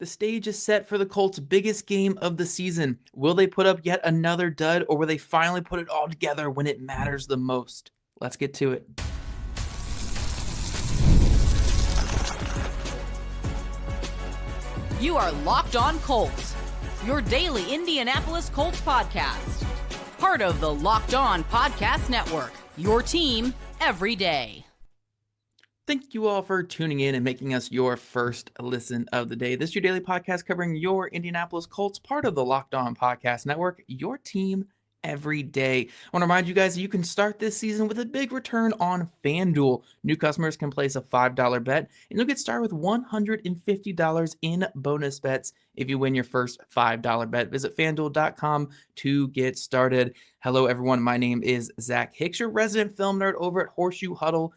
The stage is set for the Colts' biggest game of the season. Will they put up yet another dud, or will they finally put it all together when it matters the most? Let's get to it. You are Locked On Colts, your daily Indianapolis Colts podcast. Part of the Locked On Podcast Network, your team every day. Thank you all for tuning in and making us your first listen of the day. This is your daily podcast covering your Indianapolis Colts, part of the Locked On Podcast Network, your team every day. I want to remind you guys that you can start this season with a big return on FanDuel. New customers can place a $5 bet, and you'll get started with $150 in bonus bets if you win your first $5 bet. Visit FanDuel.com to get started. Hello, everyone. My name is Zach Hicks, your resident film nerd over at HorseshoeHuddle.com.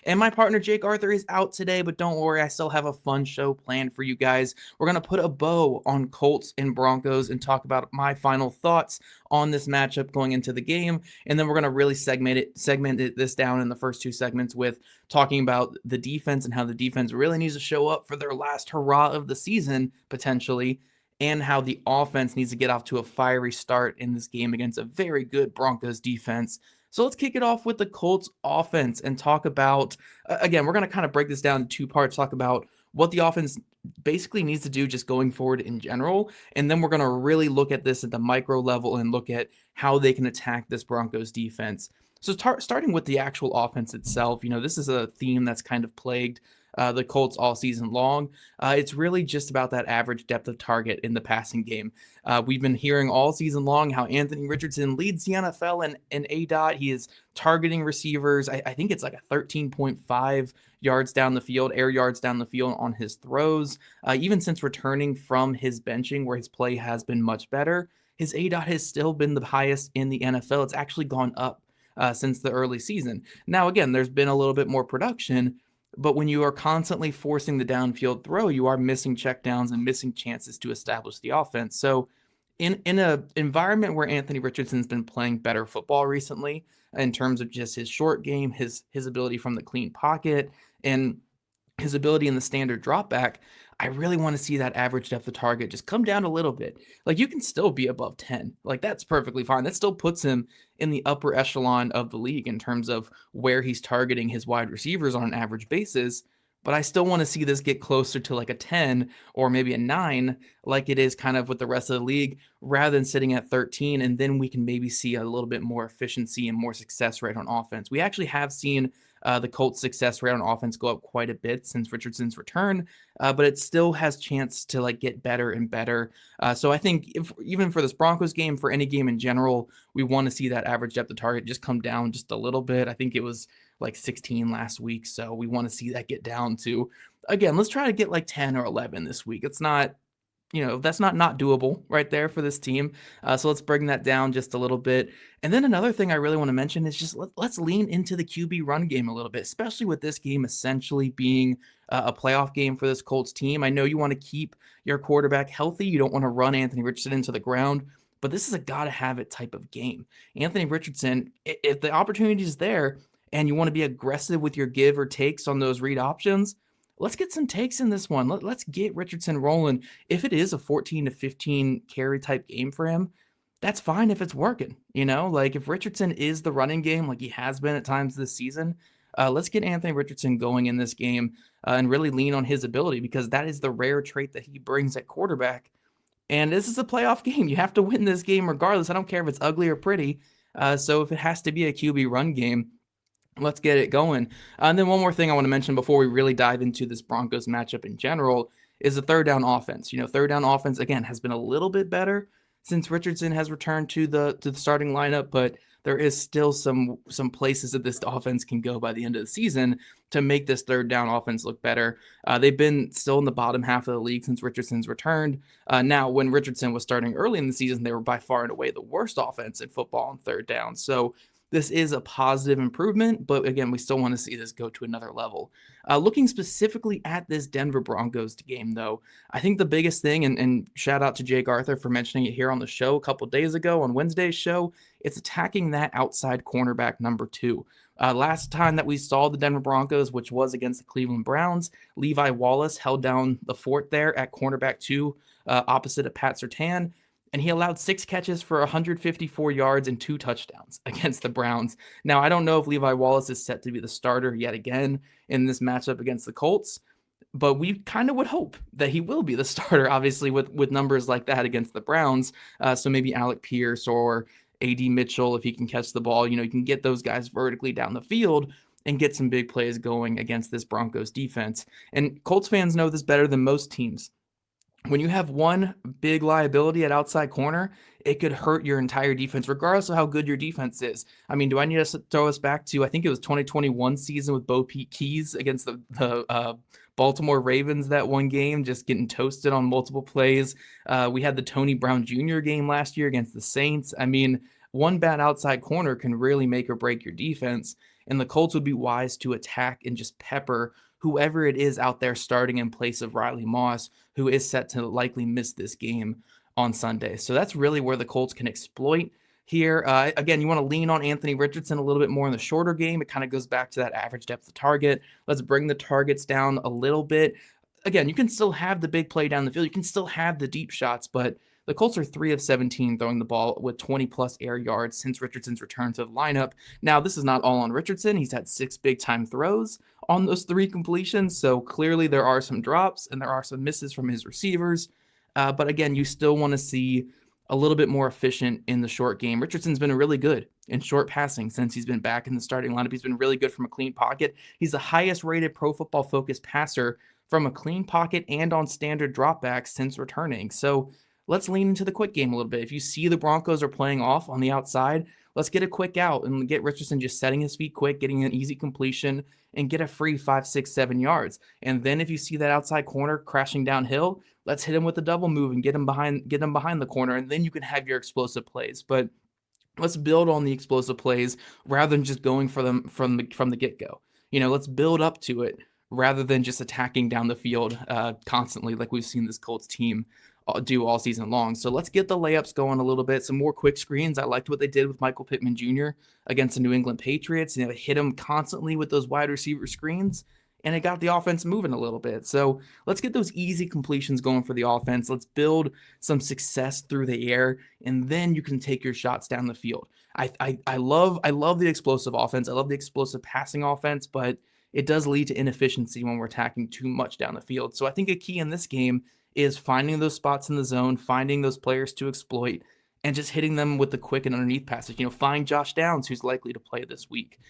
And my partner Jake Arthur is out today, but don't worry, I still have a fun show planned for you guys. We're going to put a bow on Colts and Broncos and talk about my final thoughts on this matchup going into the game, and then we're going to really segment this down in the first two segments with talking about the defense and how the defense really needs to show up for their last hurrah of the season, potentially, and how the offense needs to get off to a fiery start in this game against a very good Broncos defense. So let's kick it off with the Colts offense and talk about, again, we're going to kind of break this down in two parts, talk about what the offense basically needs to do just going forward in general. And then we're going to really look at this at the micro level and look at how they can attack this Broncos defense. So starting with the actual offense itself, this is a theme that's kind of plagued the Colts all season long. It's really just about that average depth of target in the passing game. We've been hearing all season long how Anthony Richardson leads the NFL in ADOT. He is targeting receivers. I think it's like a 13.5 yards down the field, air yards down the field on his throws. Even since returning from his benching, where his play has been much better, his ADOT has still been the highest in the NFL. It's actually gone up since the early season. Now, again, there's been a little bit more production, but when you are constantly forcing the downfield throw, you are missing checkdowns and missing chances to establish the offense. So in an environment where Anthony Richardson's been playing better football recently in terms of just his short game, his ability from the clean pocket, and his ability in the standard drop back, I really want to see that average depth of target just come down a little bit. Like, you can still be above 10. Like, that's perfectly fine. That still puts him in the upper echelon of the league in terms of where he's targeting his wide receivers on an average basis. But I still want to see this get closer to like a 10 or maybe a 9, like it is kind of with the rest of the league, rather than sitting at 13. And then we can maybe see a little bit more efficiency and more success rate on offense. We actually have seen the Colts' success rate on offense go up quite a bit since Richardson's return, but it still has chance to get better and better. So I think even for this Broncos game, for any game in general, we want to see that average depth of target just come down just a little bit. I think it was like 16 last week, so we want to see that get down to, again, let's try to get like 10 or 11 this week. It's not, that's not doable right there for this team. So let's bring that down just a little bit. And then another thing I really want to mention is just let's lean into the QB run game a little bit, especially with this game essentially being a playoff game for this Colts team. I know you want to keep your quarterback healthy. You don't want to run Anthony Richardson into the ground, but this is a gotta have it type of game. Anthony Richardson, if the opportunity is there and you want to be aggressive with your give or takes on those read options, let's get some takes in this one. Let's get Richardson rolling. If it is a 14 to 15 carry type game for him, that's fine if it's working. Like if Richardson is the running game like he has been at times this season, let's get Anthony Richardson going in this game and really lean on his ability, because that is the rare trait that he brings at quarterback. And this is a playoff game. You have to win this game regardless. I don't care if it's ugly or pretty. So if it has to be a QB run game, let's get it going. And then one more thing I want to mention before we really dive into this Broncos matchup in general is the third down offense. Third down offense, again, has been a little bit better since Richardson has returned to the starting lineup, but there is still some places that this offense can go by the end of the season to make this third down offense look better. They've been still in the bottom half of the league since Richardson's returned. Now, when Richardson was starting early in the season, they were by far and away the worst offense in football on third down. So this is a positive improvement, but again, we still want to see this go to another level. Looking specifically at this Denver Broncos game, though, I think the biggest thing, and shout out to Jake Arthur for mentioning it here on the show a couple days ago on Wednesday's show, it's attacking that outside cornerback number 2. Last time that we saw the Denver Broncos, which was against the Cleveland Browns, Levi Wallace held down the fort there at cornerback 2, opposite of Pat Surtain, and he allowed 6 catches for 154 yards and 2 touchdowns against the Browns. Now, I don't know if Levi Wallace is set to be the starter yet again in this matchup against the Colts, but we kind of would hope that he will be the starter, obviously, with numbers like that against the Browns. So maybe Alec Pierce or A.D. Mitchell, if he can catch the ball, you can get those guys vertically down the field and get some big plays going against this Broncos defense. And Colts fans know this better than most teams. When you have one big liability at outside corner, it could hurt your entire defense, regardless of how good your defense is. I mean, do I need to throw us back to, I think it was 2021 season with Bo Pete Keys against the Baltimore Ravens, that one game, just getting toasted on multiple plays. We had the Tony Brown Jr. game last year against the Saints. I mean, one bad outside corner can really make or break your defense, and the Colts would be wise to attack and just pepper whoever it is out there starting in place of Riley Moss, who is set to likely miss this game on Sunday. So that's really where the Colts can exploit here. Again, you want to lean on Anthony Richardson a little bit more in the shorter game. It kind of goes back to that average depth of target. Let's bring the targets down a little bit. Again, you can still have the big play down the field. You can still have the deep shots, but the Colts are 3 of 17 throwing the ball with 20-plus air yards since Richardson's return to the lineup. Now, this is not all on Richardson. He's had 6 big-time throws on those 3 completions, so clearly there are some drops and there are some misses from his receivers. But again, you still want to see a little bit more efficient in the short game. Richardson's been really good in short passing since he's been back in the starting lineup. He's been really good from a clean pocket. He's the highest-rated Pro Football Focus passer from a clean pocket and on standard dropbacks since returning. So let's lean into the quick game a little bit. If you see the Broncos are playing off on the outside, let's get a quick out and get Richardson just setting his feet quick, getting an easy completion, and get a free 5, 6, 7 yards. And then if you see that outside corner crashing downhill, let's hit him with a double move and get him behind the corner, and then you can have your explosive plays. But let's build on the explosive plays rather than just going for them from the get-go. Let's build up to it rather than just attacking down the field constantly like we've seen this Colts team do all season long. So let's get the layups going a little bit. Some more quick screens. I liked what they did with Michael Pittman Jr. against the New England Patriots. Hit him constantly with those wide receiver screens, and it got the offense moving a little bit. So let's get those easy completions going for the offense. Let's build some success through the air, and then you can take your shots down the field. I love the explosive offense. I love the explosive passing offense, but it does lead to inefficiency when we're attacking too much down the field. So I think a key in this game is finding those spots in the zone, finding those players to exploit, and just hitting them with the quick and underneath passes. Find Josh Downs, who's likely to play this week.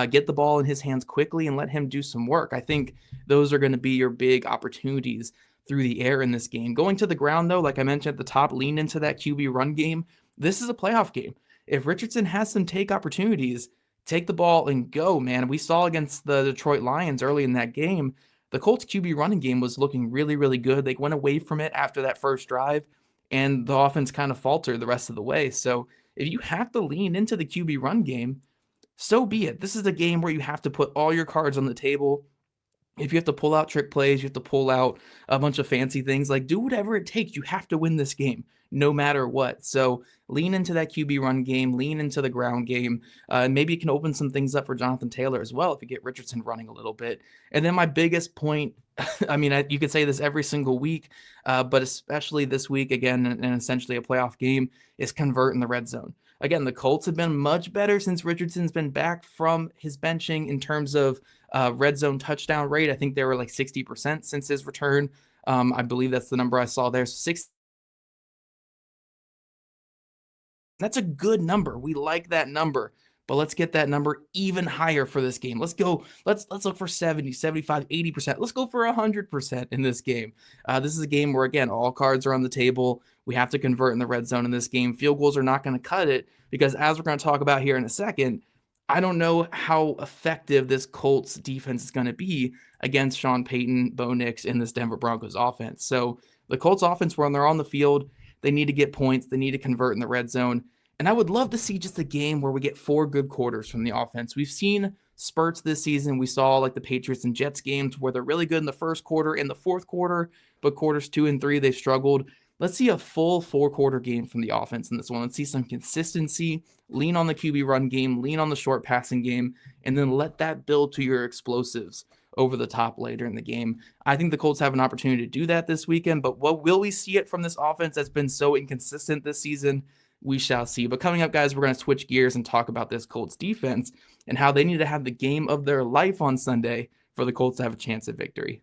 Get the ball in his hands quickly and let him do some work. I think those are going to be your big opportunities through the air in this game. Going to the ground, though, like I mentioned at the top, lean into that QB run game. This is a playoff game. If Richardson has some take opportunities, take the ball and go, man. We saw against the Detroit Lions early in that game, the Colts QB running game was looking really, really good. They went away from it after that first drive, and the offense kind of faltered the rest of the way. So if you have to lean into the QB run game, so be it. This is a game where you have to put all your cards on the table. If you have to pull out trick plays, you have to pull out a bunch of fancy things, do whatever it takes. You have to win this game no matter what. So lean into that QB run game, lean into the ground game. Maybe it can open some things up for Jonathan Taylor as well if you get Richardson running a little bit. And then my biggest point, you could say this every single week, but especially this week, again, and essentially a playoff game, is convert in the red zone. Again, the Colts have been much better since Richardson's been back from his benching in terms of red zone touchdown rate. I think they were 60% since his return. I believe that's the number I saw there. 60. That's a good number. We like that number, but let's get that number even higher for this game. Let's go. Let's look for 70, 75, 80%. Let's go for 100% in this game. This is a game where, again, all cards are on the table. We have to convert in the red zone in this game. Field goals are not going to cut it because, as we're going to talk about here in a second, I don't know how effective this Colts defense is going to be against Sean Payton, Bo Nix, and this Denver Broncos offense. So the Colts offense, when they're on the field, they need to get points. They need to convert in the red zone. And I would love to see just a game where we get 4 good quarters from the offense. We've seen spurts this season. We saw the Patriots and Jets games where they're really good in the first quarter and the fourth quarter, but quarters 2 and 3, they've struggled. let's see a full 4-quarter game from the offense in this one. Let's see some consistency, lean on the QB run game, lean on the short passing game, and then let that build to your explosives over the top later in the game. I think the Colts have an opportunity to do that this weekend, but what will we see it from this offense that's been so inconsistent this season? We shall see. But coming up, guys, we're going to switch gears and talk about this Colts defense and how they need to have the game of their life on Sunday for the Colts to have a chance at victory.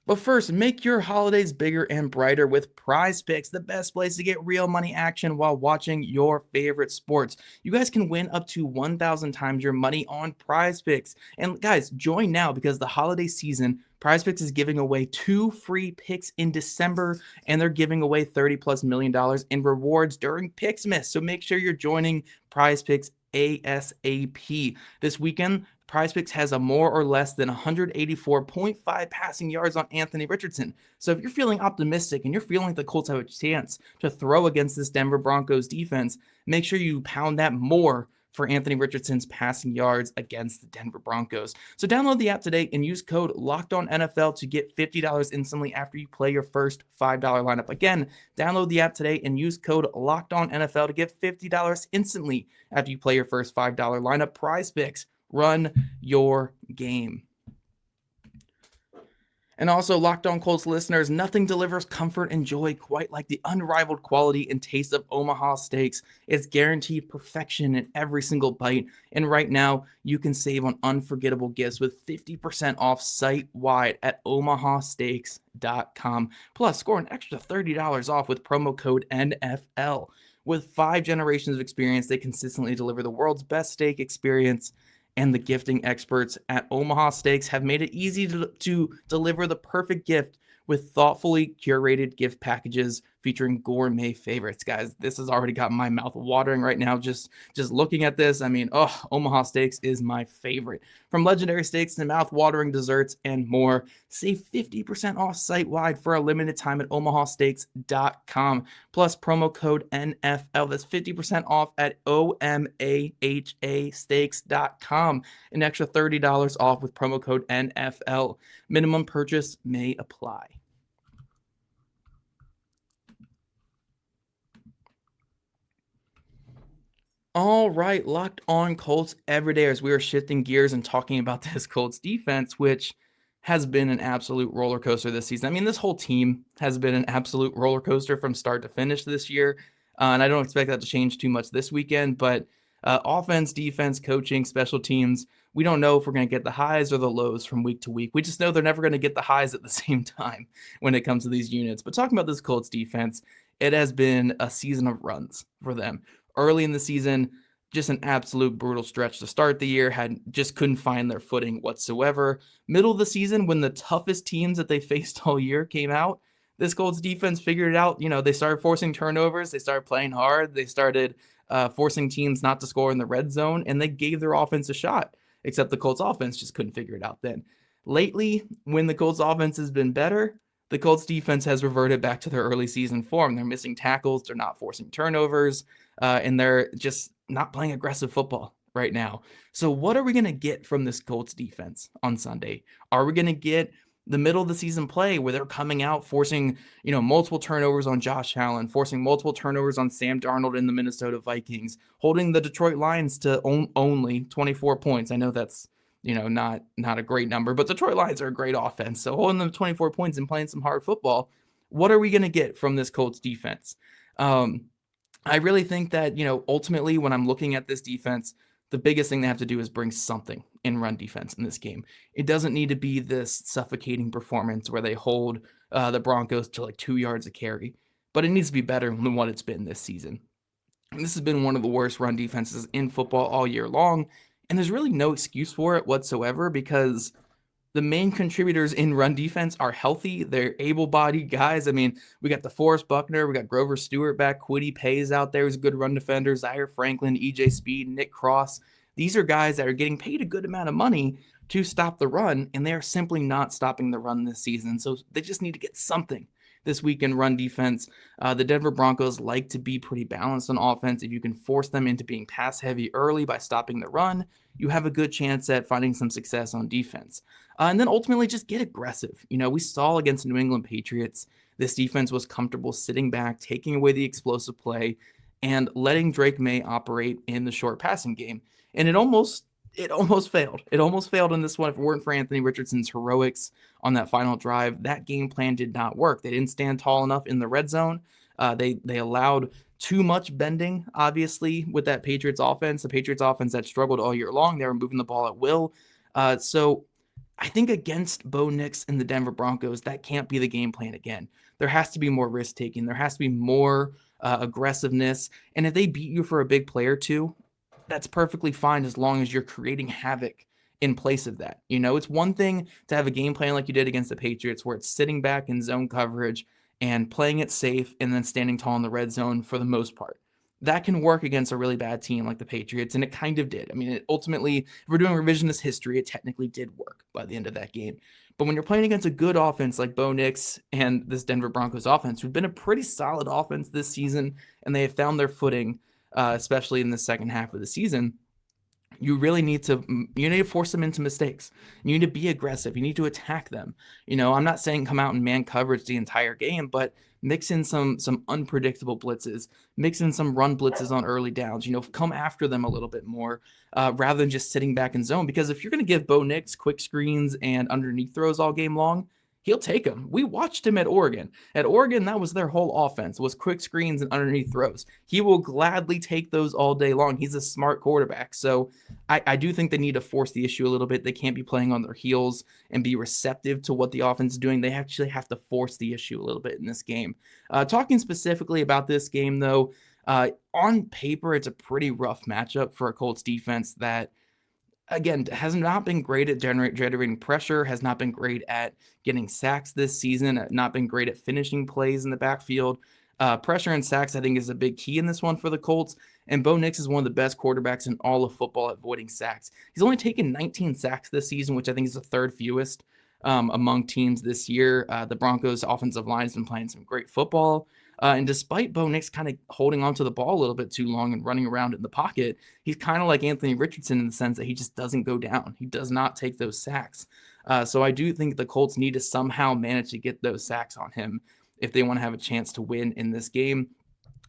But first, make your holidays bigger and brighter with Prize Picks, the best place to get real money action while watching your favorite sports. You guys can win up to 1,000 times your money on Prize Picks. And guys, join now because the holiday season, Prize Picks is giving away 2 free picks in December, and they're giving away $30+ million in rewards during Picksmas. So make sure you're joining Prize Picks ASAP. This weekend, Prize Picks has a more or less than 184.5 passing yards on Anthony Richardson. So if you're feeling optimistic and you're feeling like the Colts have a chance to throw against this Denver Broncos defense, make sure you pound that more for Anthony Richardson's passing yards against the Denver Broncos. So download the app today and use code LOCKEDONNFL to get $50 instantly after you play your first $5 lineup. Again, download the app today and use code LOCKEDONNFL to get $50 instantly after you play your first $5 lineup. Prize Picks. Run your game. And also, Locked On Colts listeners, nothing delivers comfort and joy quite like the unrivaled quality and taste of Omaha Steaks. It's guaranteed perfection in every single bite. And right now, you can save on unforgettable gifts with 50% off site-wide at omahasteaks.com. Plus, score an extra $30 off with promo code NFL. With 5 generations of experience, they consistently deliver the world's best steak experience. And the gifting experts at Omaha Steaks have made it easy to deliver the perfect gift with thoughtfully curated gift packages featuring gourmet favorites. Guys, this has already got my mouth watering right now just looking at this. I mean, Omaha Steaks is my favorite. From legendary steaks to mouth-watering desserts and more, save 50% off site-wide for a limited time at omahasteaks.com. Plus promo code NFL. That's 50% off at omahasteaks.com. An extra $30 off with promo code NFL. Minimum purchase may apply. All right, Locked On Colts every day as we are shifting gears and talking about this Colts defense, which has been an absolute roller coaster this season. I mean, this whole team has been an absolute roller coaster from start to finish this year, and I don't expect that to change too much this weekend, but offense, defense, coaching, special teams, we don't know if we're going to get the highs or the lows from week to week. We just know they're never going to get the highs at the same time when it comes to these units. But talking about this Colts defense, it has been a season of runs for them. Early in the season, just an absolute brutal stretch to start the year, just couldn't find their footing whatsoever. Middle of the season, when the toughest teams that they faced all year came out, this Colts defense figured it out. You know, they started forcing turnovers, they started playing hard, they started forcing teams not to score in the red zone, and they gave their offense a shot, except the Colts offense just couldn't figure it out then. Lately, when the Colts offense has been better, the Colts defense has reverted back to their early season form. They're missing tackles, they're not forcing turnovers, and they're just not playing aggressive football right now. So what are we going to get from this Colts defense on Sunday? Are we going to get the middle of the season play where they're coming out forcing, multiple turnovers on Josh Allen, forcing multiple turnovers on Sam Darnold and the Minnesota Vikings, holding the Detroit Lions to only 24 points? I know that's not a great number, but Detroit Lions are a great offense. So holding them 24 points and playing some hard football, what are we going to get from this Colts defense? I really think that, ultimately when I'm looking at this defense, the biggest thing they have to do is bring something in run defense in this game. It doesn't need to be this suffocating performance where they hold the Broncos to like 2 yards a carry, but it needs to be better than what it's been this season. And this has been one of the worst run defenses in football all year long. And there's really no excuse for it whatsoever because the main contributors in run defense are healthy. They're able-bodied guys. I mean, we got DeForest Buckner, we got Grover Stewart back, Kwity Paye's out there who's a good run defender, Zaire Franklin, EJ Speed, Nick Cross. These are guys that are getting paid a good amount of money to stop the run, and they are simply not stopping the run this season. So they just need to get something. this week in run defense. The Denver Broncos like to be pretty balanced on offense. If you can force them into being pass heavy early by stopping the run, you have a good chance at finding some success on defense. And then ultimately just get aggressive. We saw against New England Patriots, this defense was comfortable sitting back, taking away the explosive play, and letting Drake May operate in the short passing game. And it almost failed. It almost failed in this one. If it weren't for Anthony Richardson's heroics on that final drive, that game plan did not work. They didn't stand tall enough in the red zone. They allowed too much bending, obviously, with that Patriots offense. The Patriots offense that struggled all year long. They were moving the ball at will. So I think against Bo Nix and the Denver Broncos, that can't be the game plan again. There has to be more risk-taking. There has to be more aggressiveness. And if they beat you for a big play or two, that's perfectly fine as long as you're creating havoc in place of that. It's one thing to have a game plan like you did against the Patriots where it's sitting back in zone coverage and playing it safe and then standing tall in the red zone for the most part. That can work against a really bad team like the Patriots, and it kind of did. I mean, ultimately, if we're doing revisionist history, it technically did work by the end of that game. But when you're playing against a good offense like Bo Nix and this Denver Broncos offense, who've been a pretty solid offense this season, and they have found their footing, especially in the second half of the season, you really need to force them into mistakes. You need to be aggressive. You need to attack them. I'm not saying come out and man coverage the entire game, but mix in some unpredictable blitzes, mix in some run blitzes on early downs, come after them a little bit more rather than just sitting back in zone. Because if you're going to give Bo Nix quick screens and underneath throws all game long, he'll take them. We watched him at Oregon. At Oregon, that was their whole offense, was quick screens and underneath throws. He will gladly take those all day long. He's a smart quarterback. So I do think they need to force the issue a little bit. They can't be playing on their heels and be receptive to what the offense is doing. They actually have to force the issue a little bit in this game. Talking specifically about this game, though, on paper, it's a pretty rough matchup for a Colts defense that, again, has not been great at generating pressure, has not been great at getting sacks this season, not been great at finishing plays in the backfield. Pressure and sacks, I think, is a big key in this one for the Colts. And Bo Nix is one of the best quarterbacks in all of football at avoiding sacks. He's only taken 19 sacks this season, which I think is the third fewest among teams this year. The Broncos' offensive line has been playing some great football. And despite Bo Nix kind of holding onto the ball a little bit too long and running around in the pocket, he's kind of like Anthony Richardson in the sense that he just doesn't go down. He does not take those sacks. So I do think the Colts need to somehow manage to get those sacks on him if they want to have a chance to win in this game.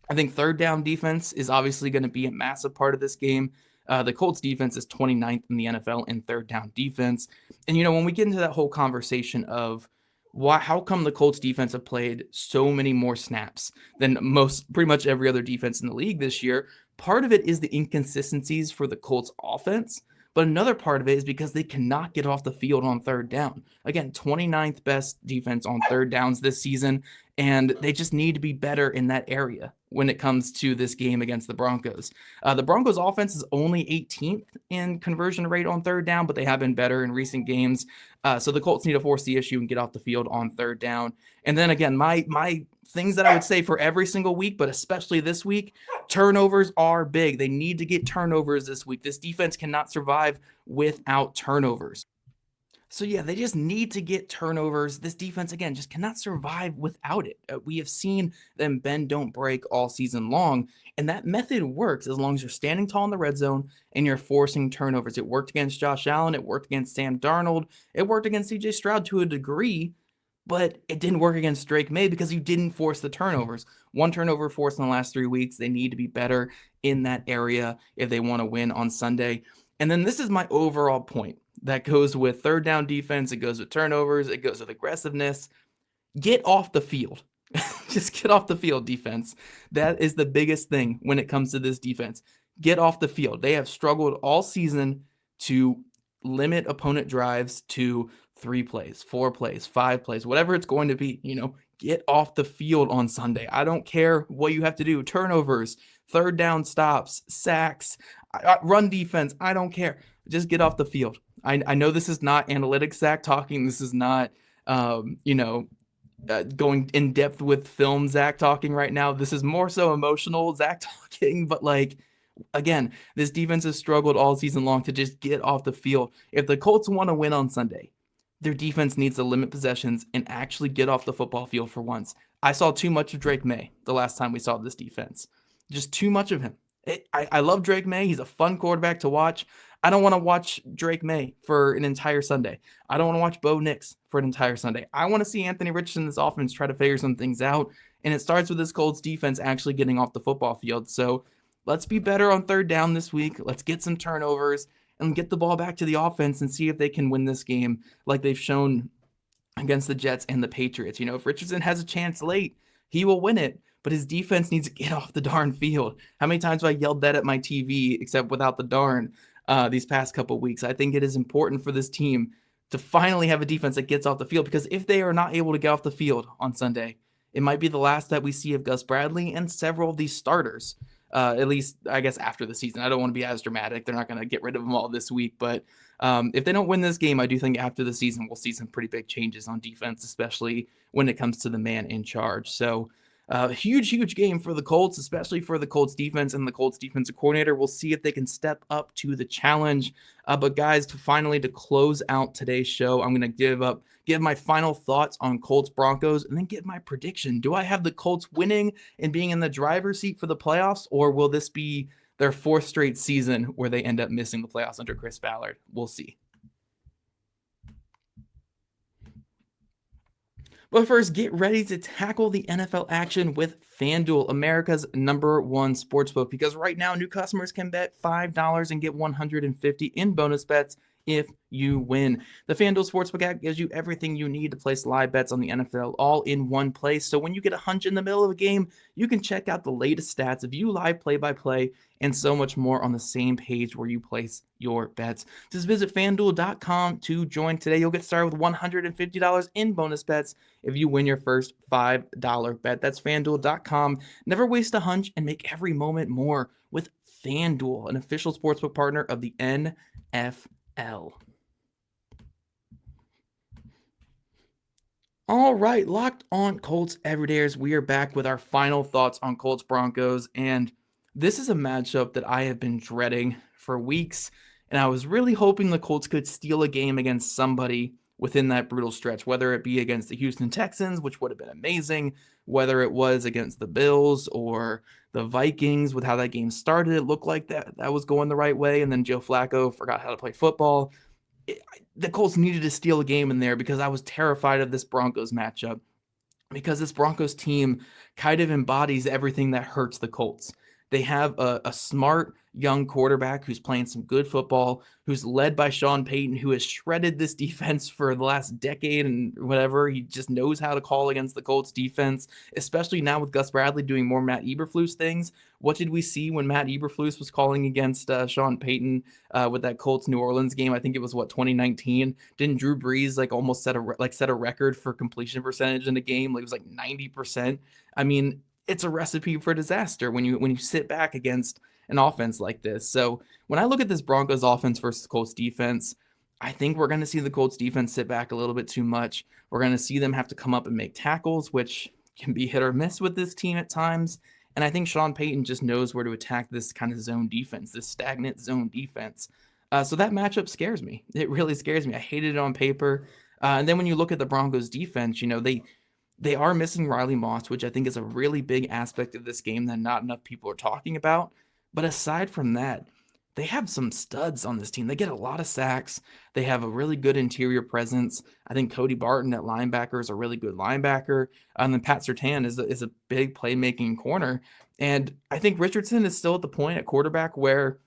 I think third down defense is obviously going to be a massive part of this game. The Colts defense is 29th in the NFL in third down defense. And, when we get into that whole conversation of how come the Colts defense have played so many more snaps than pretty much every other defense in the league this year, part of it is the inconsistencies for the Colts offense. But another part of it is because they cannot get off the field on third down. Again, 29th best defense on third downs this season, and they just need to be better in that area when it comes to this game against the Broncos. The Broncos offense is only 18th in conversion rate on third down, but they have been better in recent games. So the Colts need to force the issue and get off the field on third down. And then again, my things that I would say for every single week, but especially this week, turnovers are big. They need to get turnovers this week. This defense cannot survive without turnovers. So yeah, they just need to get turnovers. This defense, again, just cannot survive without it. We have seen them bend, don't break all season long, and that method works as long as you're standing tall in the red zone and you're forcing turnovers. It worked against Josh Allen. It worked against Sam Darnold. It worked against C.J. Stroud to a degree, but it didn't work against Drake May because you didn't force the turnovers. One turnover forced in the last 3 weeks. They need to be better in that area if they want to win on Sunday. And then this is my overall point. That goes with third down defense. It goes with turnovers. It goes with aggressiveness. Get off the field. Just get off the field, defense. That is the biggest thing when it comes to this defense. Get off the field. They have struggled all season to limit opponent drives to 3 plays, 4 plays, 5 plays, whatever it's going to be. Get off the field on Sunday. I don't care what you have to do. Turnovers, third down stops, sacks, run defense. I don't care. Just get off the field. I know this is not analytics Zach talking. This is not, going in depth with film Zach talking right now. This is more so emotional Zach talking. But again, this defense has struggled all season long to just get off the field. If the Colts want to win on Sunday, their defense needs to limit possessions and actually get off the football field for once. I saw too much of Drake May the last time we saw this defense. Just too much of him. I love Drake May. He's a fun quarterback to watch. I don't want to watch Drake May for an entire Sunday. I don't want to watch Bo Nix for an entire Sunday. I want to see Anthony Richardson in this offense try to figure some things out. And it starts with this Colts defense actually getting off the football field. So let's be better on third down this week. Let's get some turnovers and get the ball back to the offense and see if they can win this game like they've shown against the Jets and the Patriots. If Richardson has a chance late, he will win it, but his defense needs to get off the darn field. How many times have I yelled that at my TV, except without the darn, these past couple weeks? I think it is important for this team to finally have a defense that gets off the field, because if they are not able to get off the field on Sunday, it might be the last that we see of Gus Bradley and several of these starters. At least, I guess, after the season. I don't want to be as dramatic. They're not going to get rid of them all this week. But if they don't win this game, I do think after the season, we'll see some pretty big changes on defense, especially when it comes to the man in charge. So huge game for the Colts, especially for the Colts defense and the Colts defensive coordinator. We'll see if they can step up to the challenge. But guys, to close out today's show, I'm going to give my final thoughts on Colts Broncos and then give my prediction. Do I have the Colts winning and being in the driver's seat for the playoffs, or will this be their fourth straight season where they end up missing the playoffs under Chris Ballard? We'll see. But first, get ready to tackle the NFL action with FanDuel, America's #1 sportsbook, because right now new customers can bet $5 and get $150 in bonus bets if you win. The FanDuel Sportsbook app gives you everything you need to place live bets on the NFL all in one place. So when you get a hunch in the middle of a game, you can check out the latest stats, view live play-by-play, and so much more on the same page where you place your bets. Just visit FanDuel.com to join today. You'll get started with $150 in bonus bets if you win your first $5 bet. That's FanDuel.com. Never waste a hunch and make every moment more with FanDuel, an official sportsbook partner of the NFL. All right, Locked On Colts Everydayers, we are back with our final thoughts on Colts Broncos, and this is a matchup that I have been dreading for weeks, and I was really hoping the Colts could steal a game against somebody within that brutal stretch, whether it be against the Houston Texans, which would have been amazing, whether it was against the Bills or the Vikings. With how that game started, it looked like that was going the right way, and then Joe Flacco forgot how to play football. The Colts needed to steal a game in there because I was terrified of this Broncos matchup, because this Broncos team kind of embodies everything that hurts the Colts. They have a smart young quarterback who's playing some good football, who's led by Sean Payton, who has shredded this defense for the last decade and whatever. He just knows how to call against the Colts defense, especially now with Gus Bradley doing more Matt Eberflus things. What did we see when Matt Eberflus was calling against Sean Payton with that Colts New Orleans game? I think it was 2019. Didn't Drew Brees almost set a record for completion percentage in a game? It was 90%. I mean, it's a recipe for disaster when you sit back against an offense like this. So when I look at this Broncos offense versus Colts defense, I think we're going to see the Colts defense sit back a little bit too much. We're going to see them have to come up and make tackles, which can be hit or miss with this team at times. And I think Sean Payton just knows where to attack this kind of zone defense, this stagnant zone defense. So that matchup scares me. It really scares me. I hated it on paper. And then when you look at the Broncos defense, they are missing Riley Moss, which I think is a really big aspect of this game that not enough people are talking about. But aside from that, they have some studs on this team. They get a lot of sacks. They have a really good interior presence. I think Cody Barton at linebacker is a really good linebacker. And then Pat Surtain is a big playmaking corner. And I think Richardson is still at the point at quarterback where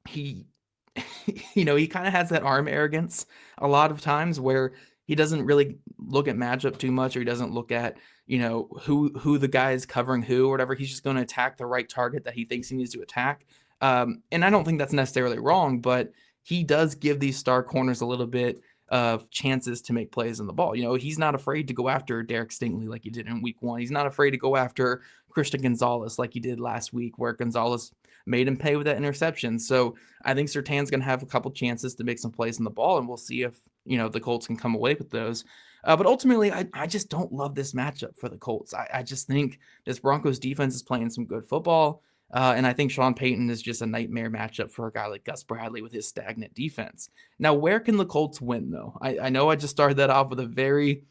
he kind of has that arm arrogance a lot of times, where he doesn't really look at matchup too much, or he doesn't look at, who the guy is covering who or whatever. He's just going to attack the right target that he thinks he needs to attack. And I don't think that's necessarily wrong, but he does give these star corners a little bit of chances to make plays on the ball. He's not afraid to go after Derek Stingley like he did in week 1. He's not afraid to go after Christian Gonzalez like he did last week, where Gonzalez made him pay with that interception. So I think Surtain's going to have a couple chances to make some plays on the ball, and we'll see if, the Colts can come away with those. But ultimately, I just don't love this matchup for the Colts. I just think this Broncos defense is playing some good football. And I think Sean Payton is just a nightmare matchup for a guy like Gus Bradley with his stagnant defense. Now, where can the Colts win, though? I know I just started that off with a very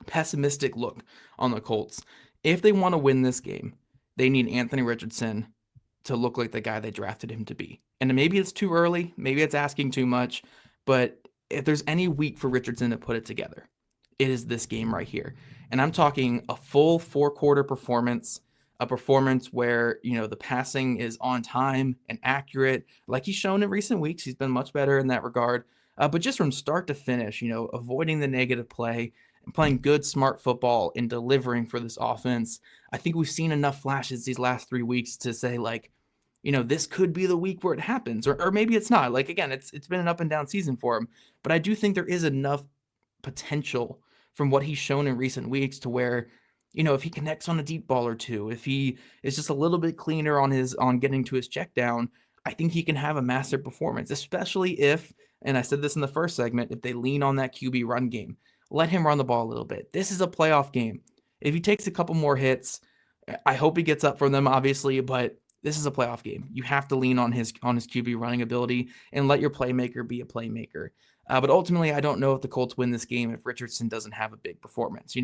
pessimistic look on the Colts. If they want to win this game, they need Anthony Richardson to look like the guy they drafted him to be. And maybe it's too early, maybe it's asking too much, but if there's any week for Richardson to put it together, it is this game right here. And I'm talking a full 4-quarter performance, a performance where, the passing is on time and accurate, like he's shown in recent weeks. He's been much better in that regard. But just from start to finish, avoiding the negative play and playing good, smart football and delivering for this offense. I think we've seen enough flashes these last 3 weeks to say, like, this could be the week where it happens, or maybe it's not. Like, again, it's been an up and down season for him, but I do think there is enough potential from what he's shown in recent weeks to where, if he connects on a deep ball or two, if he is just a little bit cleaner on getting to his check down, I think he can have a massive performance, especially if, and I said this in the first segment, if they lean on that QB run game, let him run the ball a little bit. This is a playoff game. If he takes a couple more hits, I hope he gets up from them, obviously, but this is a playoff game. You have to lean on his QB running ability and let your playmaker be a playmaker. But ultimately, I don't know if the Colts win this game if Richardson doesn't have a big performance.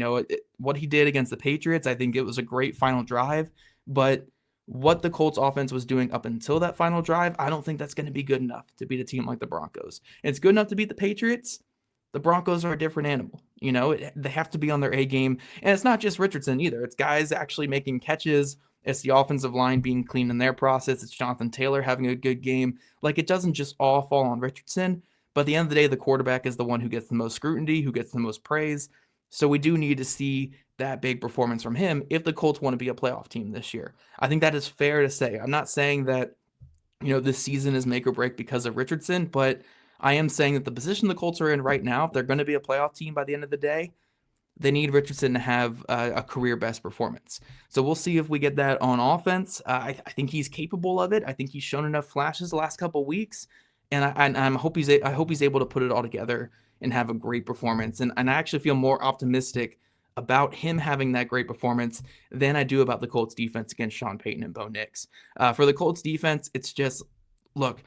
What he did against the Patriots, I think it was a great final drive, but what the Colts offense was doing up until that final drive, I don't think that's going to be good enough to beat a team like the Broncos. It's good enough to beat the Patriots. The Broncos are a different animal. They have to be on their A game. And it's not just Richardson either. It's guys actually making catches. It's the offensive line being clean in their process. It's Jonathan Taylor having a good game. Like, it doesn't just all fall on Richardson. But at the end of the day, the quarterback is the one who gets the most scrutiny, who gets the most praise. So we do need to see that big performance from him if the Colts want to be a playoff team this year. I think that is fair to say. I'm not saying that, this season is make or break because of Richardson, but I am saying that the position the Colts are in right now, if they're going to be a playoff team by the end of the day, they need Richardson to have a career best performance. So we'll see if we get that on offense. I think he's capable of it. I think he's shown enough flashes the last couple of weeks, and I hope he's able to put it all together and have a great performance. And I actually feel more optimistic about him having that great performance than I do about the Colts defense against Sean Payton and Bo Nix. For the Colts defense, it's just, look,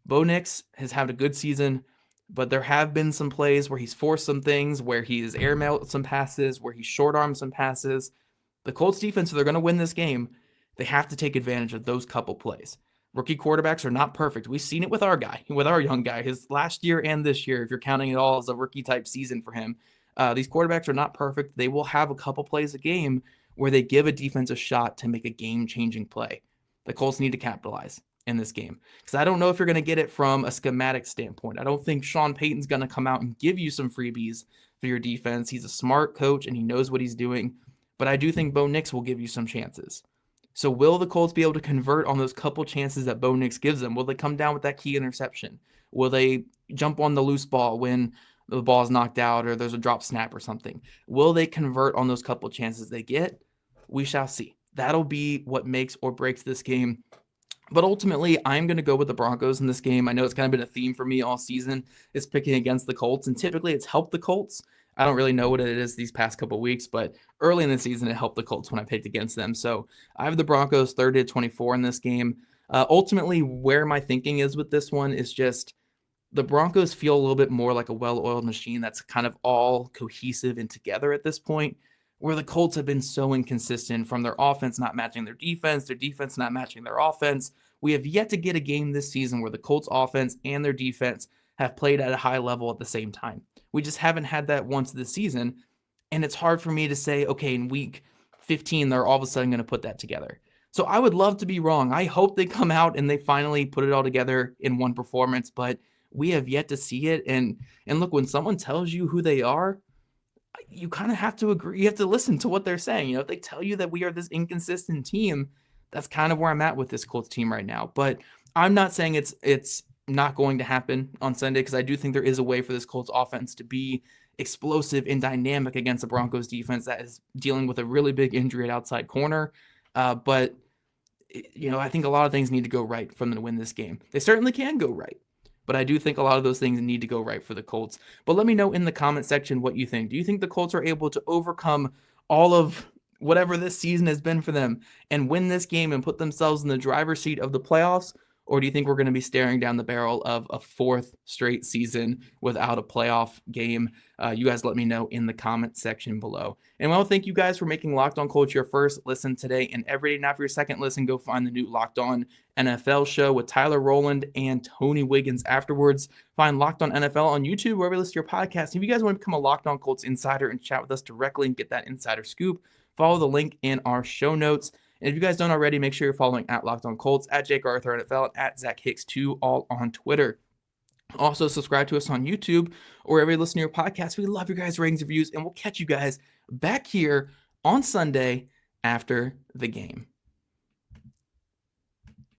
Bo Nix has had a good season, but there have been some plays where he's forced some things, where he's airmailed some passes, where he's short-armed some passes. The Colts defense, if they're going to win this game, they have to take advantage of those couple plays. Rookie quarterbacks are not perfect. We've seen it with our young guy, his last year and this year, if you're counting it all as a rookie-type season for him. These quarterbacks are not perfect. They will have a couple plays a game where they give a defense a shot to make a game-changing play. The Colts need to capitalize in this game, because I don't know if you're going to get it from a schematic standpoint. I don't think Sean Payton's going to come out and give you some freebies for your defense. He's a smart coach and he knows what he's doing, but I do think Bo Nix will give you some chances. So will the Colts be able to convert on those couple chances that Bo Nix gives them? Will they come down with that key interception? Will they jump on the loose ball when the ball is knocked out or there's a drop snap or something? Will they convert on those couple chances they get? We shall see. That'll be what makes or breaks this game. But ultimately, I'm going to go with the Broncos in this game. I know it's kind of been a theme for me all season, is picking against the Colts, and typically it's helped the Colts. I don't really know what it is these past couple of weeks, but early in the season, it helped the Colts when I picked against them. So I have the Broncos 30-24 in this game. Ultimately, where my thinking is with this one is just the Broncos feel a little bit more like a well-oiled machine that's kind of all cohesive and together at this point, where the Colts have been so inconsistent from their offense not matching their defense not matching their offense. We have yet to get a game this season where the Colts offense and their defense have played at a high level at the same time. We just haven't had that once this season, and it's hard for me to say, okay, in week 15, they're all of a sudden going to put that together. So I would love to be wrong. I hope they come out and they finally put it all together in one performance, but we have yet to see it. And look, when someone tells you who they are, you kind of have to agree. You have to listen to what they're saying. If they tell you that we are this inconsistent team, that's kind of where I'm at with this Colts team right now. But I'm not saying it's not going to happen on Sunday, because I do think there is a way for this Colts offense to be explosive and dynamic against the Broncos defense that is dealing with a really big injury at outside corner. But I think a lot of things need to go right for them to win this game. They certainly can go right, but I do think a lot of those things need to go right for the Colts. But let me know in the comment section what you think. Do you think the Colts are able to overcome all of whatever this season has been for them and win this game and put themselves in the driver's seat of the playoffs? Or do you think we're going to be staring down the barrel of a fourth straight season without a playoff game? You guys let me know in the comment section below. And I want to thank you guys for making Locked On Colts your first listen today. And every day now for your second listen, go find the new Locked On NFL show with Tyler Rowland and Tony Wiggins afterwards. Find Locked On NFL on YouTube, wherever you listen to your podcast. If you guys want to become a Locked On Colts insider and chat with us directly and get that insider scoop, follow the link in our show notes. And if you guys don't already, make sure you're following at Locked On Colts, at Jake Arthur NFL, and at Zach Hicks2, all on Twitter. Also, subscribe to us on YouTube or wherever you listen to your podcast. We love your guys' ratings, reviews, and we'll catch you guys back here on Sunday after the game.